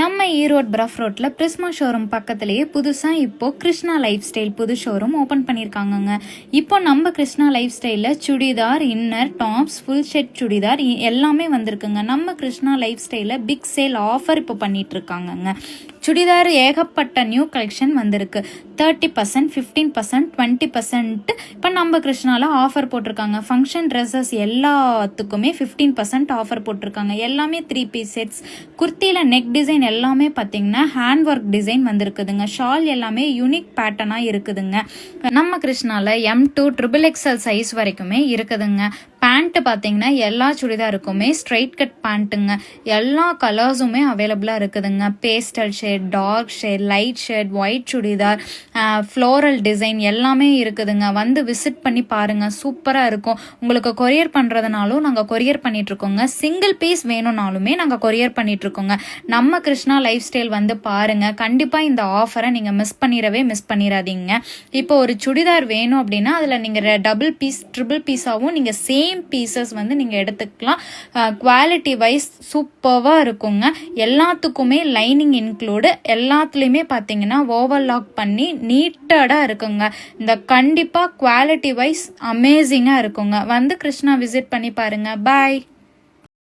நம்ம ஈரோடு பிரஃப் ரோட்ல Prisma showroom பக்கத்துலேயே புதுசாக இப்போ கிருஷ்ணா லைஃப் ஸ்டைல் புது ஷோரூம் ஓப்பன் பண்ணியிருக்காங்கங்க. இப்போ நம்ம கிருஷ்ணா லைஃப் ஸ்டைலில் churidar, inner, tops, full shirt churidar எல்லாமே வந்திருக்குங்க. நம்ம கிருஷ்ணா லைஃப் ஸ்டைலில் பிக் சேல் ஆஃபர் இப்போ பண்ணிட்டு இருக்காங்கங்க. சுடிதார் ஏகப்பட்ட நியூ கலெக்ஷன் வந்திருக்கு. 30%, 15%, 20% இப்போ நம்ம கிருஷ்ணாவில் ஆஃபர் போட்டிருக்காங்க. ஃபங்க்ஷன் ட்ரெஸ்ஸஸ் எல்லாத்துக்குமே 15% ஆஃபர் போட்டிருக்காங்க. எல்லாமே 3 பீஸ் செட்ஸ். குர்த்தியில் நெக் டிசைன் எல்லாமே பார்த்தீங்கன்னா ஹேண்ட் ஒர்க் டிசைன் வந்திருக்குதுங்க. ஷால் எல்லாமே யூனிக் பேட்டர்னாக இருக்குதுங்க. நம்ம கிருஷ்ணாவில் M2 XXL சைஸ் வரைக்குமே இருக்குதுங்க. பேண்ட்டு பார்த்தீங்கன்னா எல்லா சுடிதாருக்குமே ஸ்ட்ரைட் கட் பேண்ட்டுங்க. எல்லா கலர்ஸுமே அவைலபிளாக இருக்குதுங்க. Pastel shade, dark shade, light shade, white churidar, floral design எல்லாமே இருக்குதுங்க. வந்து விசிட் பண்ணி பாருங்கள், சூப்பராக இருக்கும். உங்களுக்கு கொரியர் பண்ணுறதுனாலும் நாங்கள் கொரியர் பண்ணிகிட்ருக்கோங்க. சிங்கிள் பீஸ் வேணும்னாலுமே நாங்கள் கொரியர் பண்ணிகிட்ருக்கோங்க. நம்ம கிருஷ்ணா லைஃப் ஸ்டைல் வந்து பாருங்கள். கண்டிப்பாக இந்த ஆஃபரை நீங்கள் மிஸ் பண்ணிடாதீங்க. இப்போ ஒரு சுடிதார் வேணும் அப்படின்னா அதில் நீங்கள் டபுள் பீஸ், ட்ரிபிள் பீஸாகவும் நீங்கள் சேம் பீசஸ் வந்து நீங்கள் எடுத்துக்கலாம். குவாலிட்டி வைஸ் சூப்பராக இருக்குங்க. எல்லாத்துக்குமே லைனிங் இன்க்ளூடு. எல்லாத்துலேயுமே பார்த்தீங்கன்னா ஓவர்லாக் பண்ணி நீட்டடாக இருக்குங்க. இந்த கண்டிப்பாக குவாலிட்டி வைஸ் அமேசிங்காக இருக்குங்க. வந்து கிருஷ்ணா விசிட் பண்ணி பாருங்கள். பாய்.